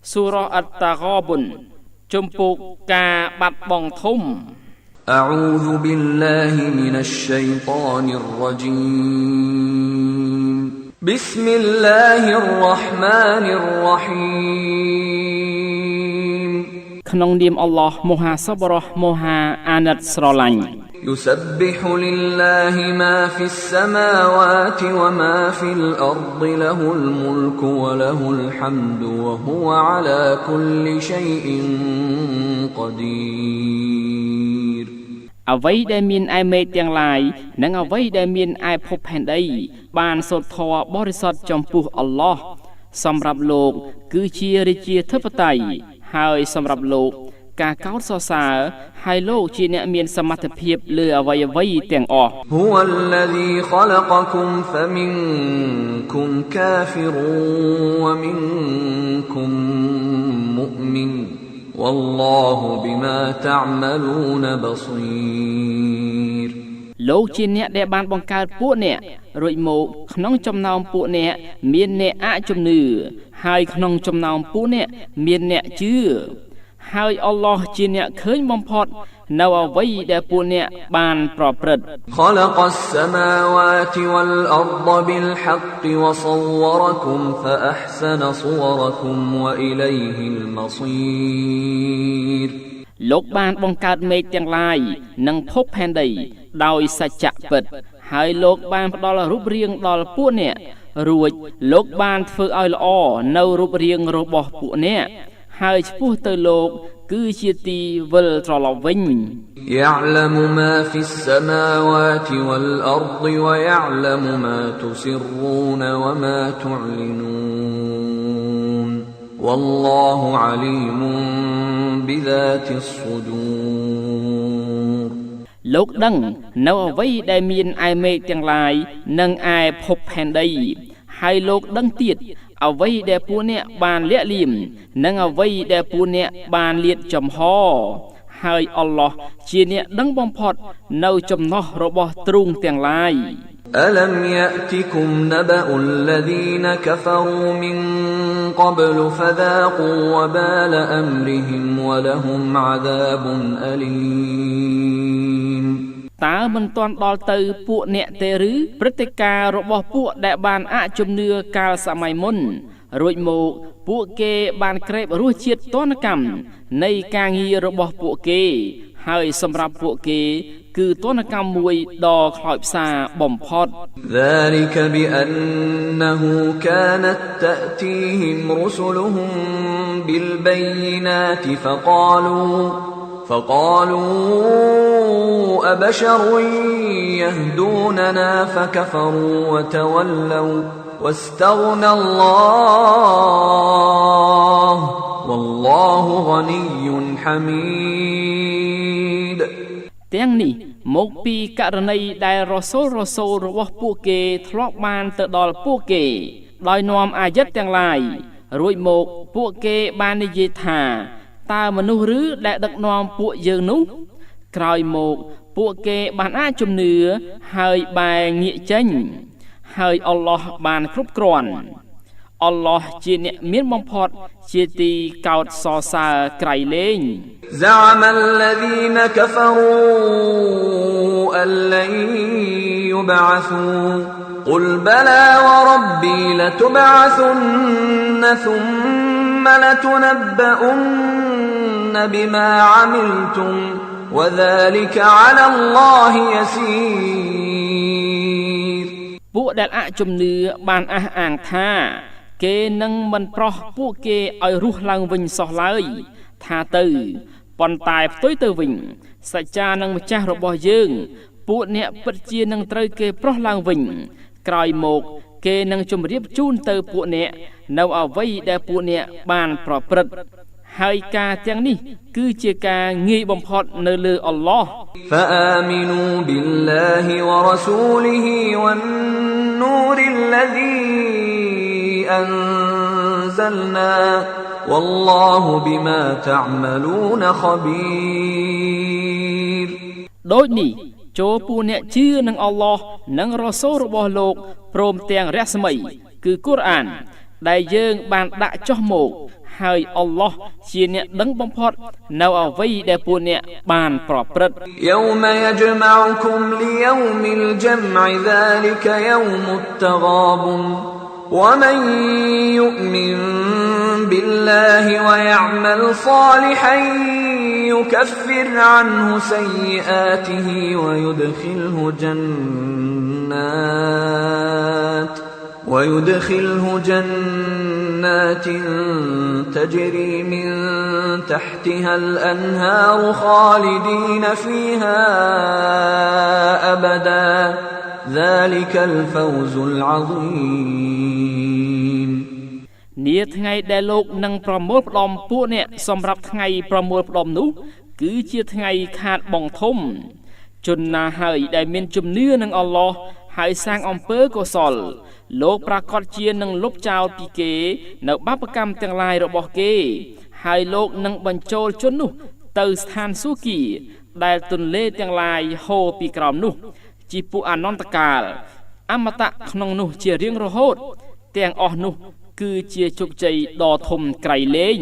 សូរ៉ាអត្តហ្គាបុនជំពូកការបាត់បង់ធំ أعوذ بالله من الشيطان الرجيم بسم الله الرحمن الرحيم ក្នុងនាមអល់ឡោះមហាសប្បុរសមហាអាណិតស្រឡាញ់ يسبح لله ما في السماوات وما في الأرض له الملك وله الحمد وهو على كل شيء قدير អ្វីដែលមានឯមេឃទាំងឡាយនិងអ្វីដែលមានឯភពផែនដីបានសូត្រធម៌បរិសុទ្ធចំពោះអល់ឡោះសម្រាប់លោកគឺជារាជាធិបតេយ្យហើយសម្រាប់លោកការកោតសរសើរហើយលោកជាអ្នកមានសមត្ថភាពលើអ្វីៗទាំងអស់ هو الذي خلقكم فمنكم كافر ومنكم مؤمن والله بما تعملون بصير លោកជាអ្នកដែលបានបង្កើតពួកអ្នករួចមកក្នុងចំណោមពួកអ្នកមានអ្នកអជំនឿហើយក្នុងចំណោមពួកអ្នកមានអ្នកជឿហើយអល់ឡោះជាអ្នកឃើញបំផុតនៅអ្វីដែលពួកអ្នកបានប្រព្រឹត្ត خلق السماوات والأرض بالحق وصوركم فأحسن صوركم وإليه المصير លោកបានបង្កើតមេឃទាំងឡាយនិងភពផែនដីដោយសច្ចៈពិតហើយលោកបានផ្ដល់រូបរាងដល់ពួកអ្នករួចលោកបានធ្វើឲ្យល្អនៅរូបរាងរបស់ពួកអ្នកហើយឆ្ពោះទៅលោកគឺជាទីវិលត្រឡប់វិញ يعلم ما في السماوات والأرض ويعلم ما تسرون وما تعلنون والله عليم بذات الصدور លោកដឹងនៅអ្វីដែលមានឯមេឃទាំងឡាយនិងឯភពផែនដីហើយលោកដឹងទៀតអ្វីដែលពួកអ្នកបានលាក់លៀមនិងអ្វីដែលពួកអ្នកបានលាតចំហហើយអល់ឡោះជាអ្នកដឹងបំផុតនៅចំណោះរបស់ទ្រូងទាំងឡាយ ألم يأتكم نبأ الذين كفروا من قبل فذاقوا وبال أمرهم ولهم عذاب أليم តើមិនទាន់ដល់ទៅពួកអ្នកទេឬព្រឹត្តិការណ៍របស់ពួកដែលបានអជំនឿកាលសម័យមុនរួចមកពួកគេបានក្រេបរសជាតិទណ្ឌកម្មនៃការងាររបស់ពួកគេហើយសម្រាប់ពួកគេគឺទណ្ឌកម្មមួយដ៏ខ្លោចផ្សាបំផុត ذلك بأنه كانت تأتيهم رسلهم بالبينات فقالوا أبشر يهدوننا فكفروا وتولوا واستغنى الله والله غني حميد ទាំងនេះមកពីករណីដែលរ៉សូលរបស់ពួកគេធ្លាប់បានទៅដល់ពួកគេដោយនាំអាយ័តទាំងឡាយរួចមកពួកគេបាននិយាយថាតើមនុស្សឬដែលដឹកនាំពួកយើងនោះក្រោយមកពួកគេបានអាចជំនឿហើយបែរងាកចេញហើយអល់ឡោះបានគ្រប់គ្រាន់អល់ឡោះជាអ្នកមានបំផុតជាទីកោតសរសើរក្រៃលែង زعم الذين كفروا أن لن يبعثوا قل بلى وربي لتبعثن ثم لتنبؤن بما عملتم وذلك على الله يسير ពួកដែលអជំនឿបានអះអាងថាគេនឹងមិនប្រោះពួកគេឲ្យរស់ឡើងវិញសោះឡើយថាទៅប៉ុន្តែផ្ទុយទៅវិញសច្ចានឹងម្ចាស់របស់យើងពួកអ្នកពិតជានឹងត្រូវគេប្រោះឡើងវិញក្រោយមកគេនឹងជម្រាបជូនទៅពួកអ្នកនៅអ្វីដែលពួកអ្នកបានប្រព្រឹត្តហើយការទាំងនេះគឺជាការងាយបំផុតនៅលើអល់ឡោះ فآمنوا بالله ورسوله والنور الذي أنزلنا والله بما تعملون خبير ដូចនេះចូលពួកអ្នកជឿនឹងអល់ឡោះនិងរ៉ូសូលរបស់លោកព្រមទាំងរស្មីគឺកូរ៉ានដែលយើងបានដាក់ចុះមក ហើយអល់ឡោះជាអ្នកដឹងបំផុតនៅអ្វីដែលពួកអ្នកបានប្រព្រឹត្ត يوم يجمعكم ليوم الجمع ذلك يوم التغابن ومن يؤمن بالله ويعمل صالحا يكفر عنه سيئاته ويدخله جنات تجري من تحتها الأنهار خالدين فيها أبدا ذلك الفوز العظيم នាថ្ងៃដែលលោកនឹងប្រមូលផ្ដុំពួកអ្នកសម្រាប់ថ្ងៃប្រមូលផ្ដុំនោះគឺជាថ្ងៃខាតបង់ធំជនណាហើយដែលមានជំនឿនឹងអល់ឡោះហើយសាងអំពើកុសលលោកប្រកាសជានឹងលុបចោលពីគេនៅបាបកម្មទាំងឡាយរបស់គេហើយលោកនឹងបញ្ចូលជននោះទៅស្ថានសួគ៌ដែលទន្លេទាំងឡាយហូរពីក្រោមនោះជាពួកអនន្តកាលអមតៈក្នុងនោះជារៀងរហូតទាំងអស់នោះគឺជាជោគជ័យដ៏ធំក្រៃលែង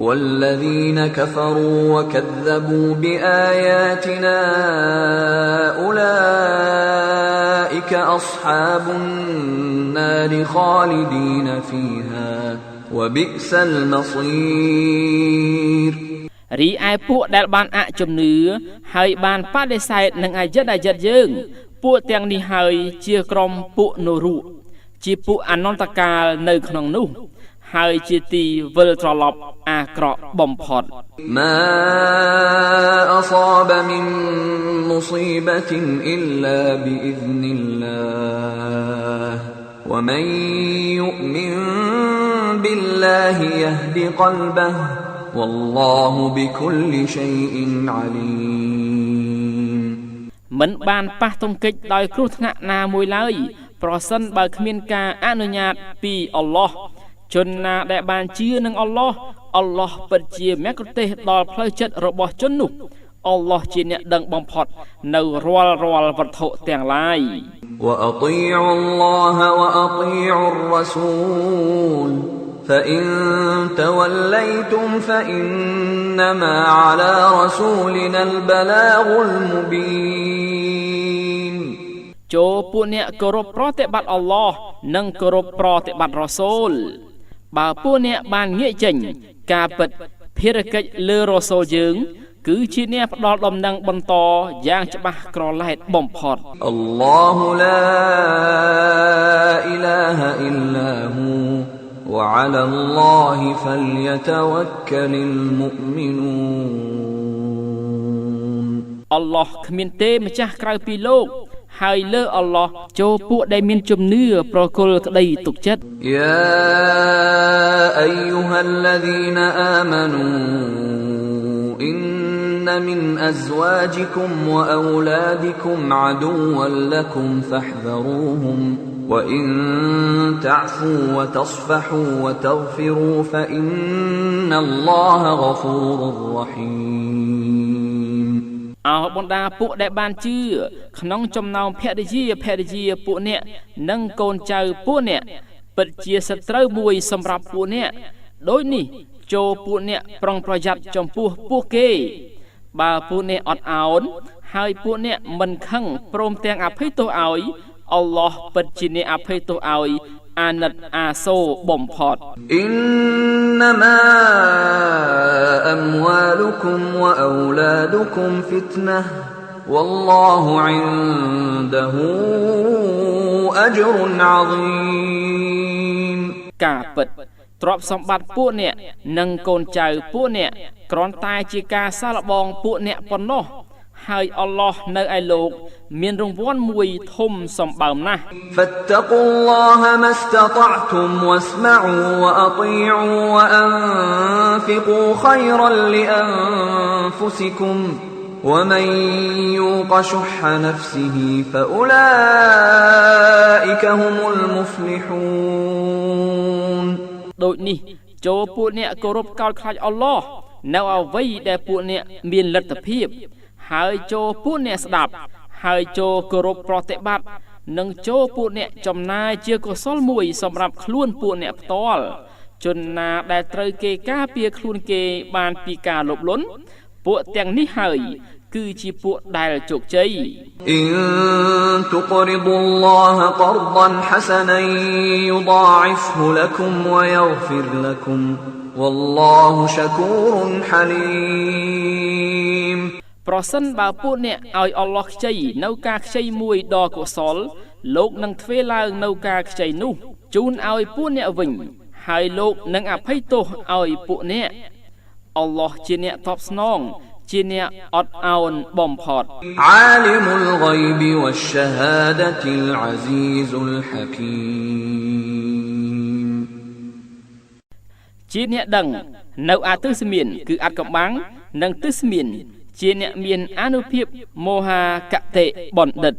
والذين كفروا وكذبوا بآياتنا أولئك أصحاب النار خالدين فيها وبئس المصير រីឯពួកដែលបានអជំនឿហើយបានបដិសេធនឹងអាយិតយើងពួកទាំងនេះហើយជាក្រុមពួកនរកជាពួកអនន្តកាលនៅក្នុងនោះហើយជាទីវិលត្រឡប់អាក្រក់បំផុត ما أصاب من مصيبة إلا بإذن الله ومن يؤمن بالله يهد قلبه والله بكل شيء عليم មិនបានប៉ះទង្គិចដោយគ្រោះថ្នាក់ណាមួយឡើយប្រសិនបើគ្មានការអនុញ្ញាតពីអល់ឡោះជនណាដែលបានជឿនឹងអល់ឡោះអល់ឡោះពិតជាមគ្គុទ្ទេសក៍ដល់ផ្លូវចិត្តរបស់ជននោះអល់ឡោះជាអ្នកដឹងបំផុតនៅរាល់វត្ថុទាំងឡាយ وأطيعوا الله وأطيعوا الرسول فإن توليتم فإنما على رسولنا البلاغ المبين ចូលពួកអ្នកគោរពប្រតិបត្តិអល់ឡោះនិងគោរពប្រតិបត្តិរ៉ាស៊ូលបើពួកអ្នកបានងាកចេញការពិតភារកិច្ចលើរ៉ាស៊ូលយើងគឺជាអ្នកផ្ដល់ដំណឹងបន្តយ៉ាងច្បាស់ក្រឡែតបំផុត Allahu la ilaha illa hu wa 'ala Allahi falyatawakkalul mu'minun អល់ឡោះគ្មានទេម្ចាស់ក្រៅពីលោកហើយលើអល់ឡោះចូលពួកដែលមានជំនឿប្រគល់ក្តីទុកចិត្ត يا أيها الذين آمنوا إن من أزواجكم وأولادكم عدوا لكم فاحذروهم وإن تعفوا وتصفحوا وتغفروا فإن الله غفور رحيم អោបណ្ដាពួកដែលបានជឿក្នុងចំណោមភរិយាពួកអ្នកនិងកូនចៅពួកអ្នកពិតជាសត្រូវមួយសម្រាប់ពួកអ្នកដូចនេះចូលពួកអ្នកប្រុងប្រយ័ត្នចំពោះពួកគេបើពួកអ្នកអត់ឱនហើយពួកអ្នកមិនខឹងព្រមទាំងអភ័យទោសឲ្យអល់ឡោះពិតជាអ្នកអភ័យទោសឲ្យអាណិតអាសូរបំផុត إنما أموالكم وأولادكم فتنة والله عنده أجر عظيم ការពិតទ្រព្យសម្បត្តិពួកអ្នកនិងកូនចៅពួកអ្នកគ្រាន់តែជាការសាកល្បងពួកអ្នកប៉ុណ្ណោះហើយអល់ឡោះនៅឯលោកមានរង្វាន់មួយធំសម្បើមណាស់ فاتقوا الله ما استطعتم واسمعوا واطيعوا وانفقوا خيرا لانفسكم ومن يوق شح نفسه فاولئك هم المفلحون ដូចនេះចូលពួកអ្នកគោរពកោតខ្លាចអល់ឡោះនៅអ្វីដែលពួកអ្នកមានលទ្ធភាពហើយចូលពួកអ្នកស្ដាប់ហើយចូលគោរពប្រតិបត្តិនិងចូលពួកអ្នកចំណាយជាកុសលមួយសម្រាប់ខ្លួនពួកអ្នកផ្ទាល់ ជនណាដែលត្រូវគេការពារខ្លួនគេបានពីការលោភលន់ពួកទាំងនេះហើយគឺជាពួកដែលជោគជ័យ إن تقرضوا الله قرضا حسنا يضاعفه لكم ويغفر لكم والله شكور حليم ប្រសិនបើពួកអ្នកឲ្យអល់ឡោះខ្ចីនៅការខ្ចីមួយដ៏កុសលលោកនឹងធ្វើឡើងនៅការខ្ចីនោះជូនឲ្យពួកអ្នកវិញហើយលោកនឹងអភ័យទោសឲ្យពួកអ្នកអល់ឡោះជាអ្នកតបស្នងជាអ្នកអត់ឱនបំផុត عالم الغيب والشهادة العزيز الحكيم ជាអ្នកដឹងនៅអទិស្មានគឺអត្តកំបាំងនិងទិស្មានជាអ្នកមានអានុភាពមោហាកតេបណ្ឌិត